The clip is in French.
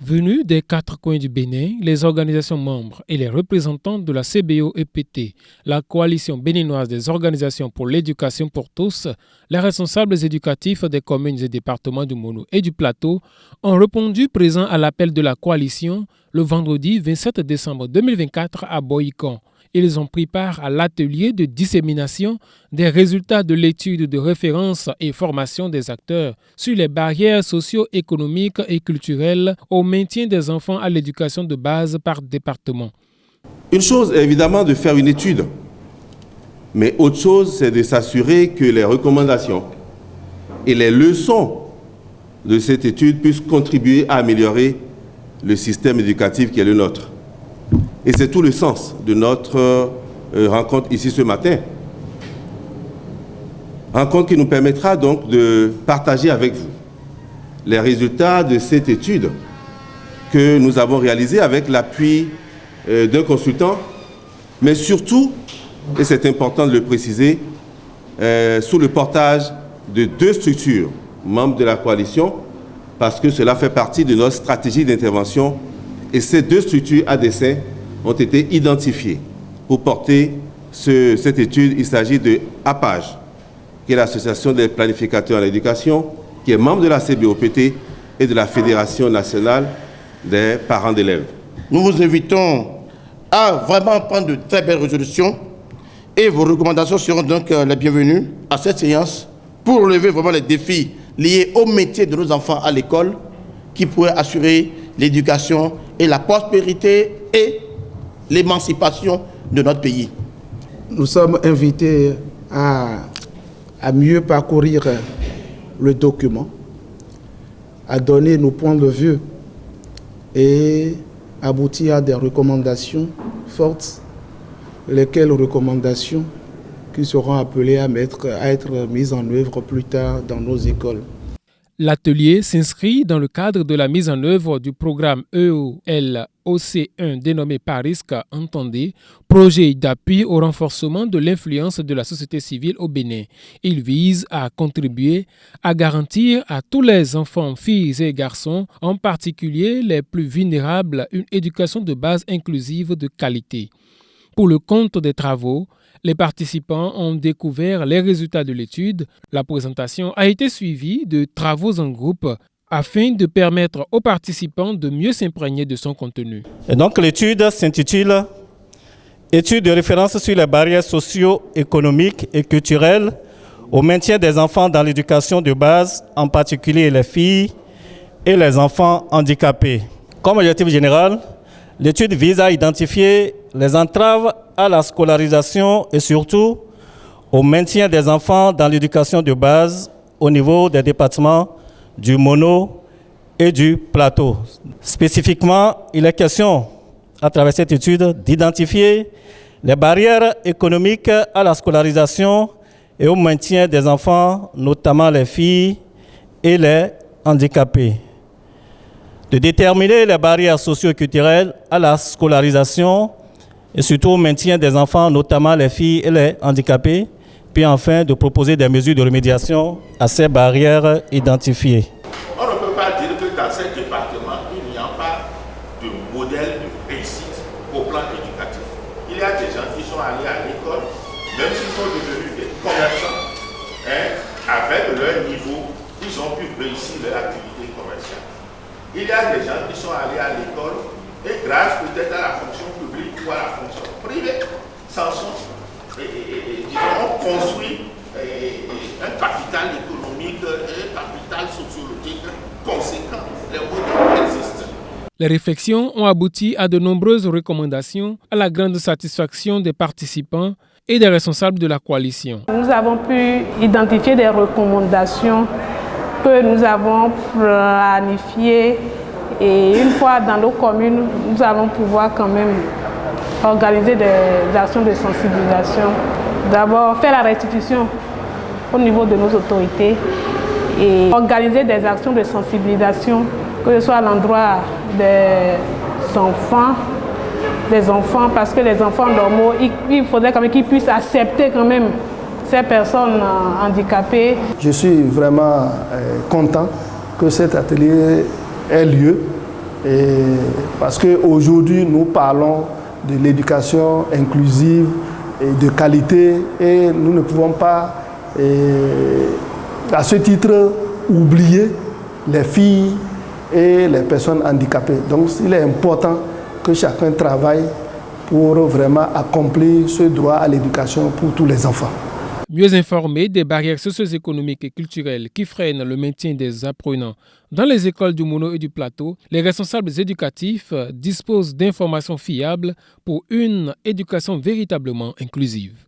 Venus des quatre coins du Bénin, les organisations membres et les représentants de la CBO-EPT, la coalition béninoise des organisations pour l'éducation pour tous, les responsables éducatifs des communes et départements du Mono et du Plateau ont répondu présents à l'appel de la coalition le vendredi 27 décembre 2024 à Boïcon. Ils ont pris part à l'atelier de dissémination des résultats de l'étude de référence et formation des acteurs sur les barrières socio-économiques et culturelles au maintien des enfants à l'éducation de base par département. Une chose est évidemment de faire une étude, mais autre chose, c'est de s'assurer que les recommandations et les leçons de cette étude puissent contribuer à améliorer le système éducatif qui est le nôtre. Et c'est tout le sens de notre rencontre ici ce matin. Rencontre qui nous permettra donc de partager avec vous les résultats de cette étude que nous avons réalisée avec l'appui d'un consultant, mais surtout, et c'est important de le préciser, sous le portage de deux structures membres de la coalition, parce que cela fait partie de notre stratégie d'intervention. Et ces deux structures à dessein ont été identifiées pour porter cette étude. Il s'agit de APAGE, qui est l'Association des planificateurs en éducation, qui est membre de la CBOPT et de la Fédération nationale des parents d'élèves. Nous vous invitons à vraiment prendre de très belles résolutions et vos recommandations seront donc les bienvenues à cette séance pour relever vraiment les défis liés au métier de nos enfants à l'école qui pourraient assurer l'éducation et la prospérité et l'émancipation de notre pays. Nous sommes invités à mieux parcourir le document, à donner nos points de vue et aboutir à des recommandations fortes, lesquelles recommandations qui seront appelées à être mises en œuvre plus tard dans nos écoles. L'atelier s'inscrit dans le cadre de la mise en œuvre du programme EOL-OC1 dénommé PARISC Entendez, projet d'appui au renforcement de l'influence de la société civile au Bénin. Il vise à contribuer à garantir à tous les enfants, filles et garçons, en particulier les plus vulnérables, une éducation de base inclusive de qualité. Pour le compte des travaux, les participants ont découvert les résultats de l'étude. La présentation a été suivie de travaux en groupe afin de permettre aux participants de mieux s'imprégner de son contenu. Et donc l'étude s'intitule « Étude de référence sur les barrières socio-économiques et culturelles au maintien des enfants dans l'éducation de base, en particulier les filles et les enfants handicapés ». Comme objectif général, l'étude vise à identifier les entraves à la scolarisation et surtout au maintien des enfants dans l'éducation de base au niveau des départements du Mono et du Plateau. Spécifiquement, il est question, à travers cette étude, d'identifier les barrières économiques à la scolarisation et au maintien des enfants, notamment les filles et les handicapés. De déterminer les barrières socio-culturelles à la scolarisation et surtout au maintien des enfants, notamment les filles et les handicapés, puis enfin de proposer des mesures de remédiation à ces barrières identifiées. On ne peut pas dire que dans ces départements, il n'y a pas de modèle de réussite au plan éducatif. Il y a des gens qui sont allés à l'école, même s'ils sont devenus des commerçants, avec leur niveau, ils ont pu réussir leur activité commerciale. Il y a des gens qui sont allés à l'école et grâce peut-être à la fonction publique ou à la fonction privée, s'en sont, ont construit un capital économique et un capital sociologique conséquent. Les modèles existent. Les réflexions ont abouti à de nombreuses recommandations à la grande satisfaction des participants et des responsables de la coalition. Nous avons pu identifier des recommandations que nous avons planifiées et une fois dans nos communes, nous allons pouvoir quand même organiser des actions de sensibilisation. D'abord, faire la restitution au niveau de nos autorités et organiser des actions de sensibilisation, que ce soit à l'endroit des enfants, parce que les enfants normaux, il faudrait quand même qu'ils puissent accepter quand même ces personnes handicapées. Je suis vraiment content que cet atelier ait lieu Parce qu'aujourd'hui, nous parlons de l'éducation inclusive et de qualité et nous ne pouvons pas, à ce titre, oublier les filles et les personnes handicapées. Donc, il est important que chacun travaille pour vraiment accomplir ce droit à l'éducation pour tous les enfants. Mieux informés des barrières socio-économiques et culturelles qui freinent le maintien des apprenants dans les écoles du Mono et du Plateau, les responsables éducatifs disposent d'informations fiables pour une éducation véritablement inclusive.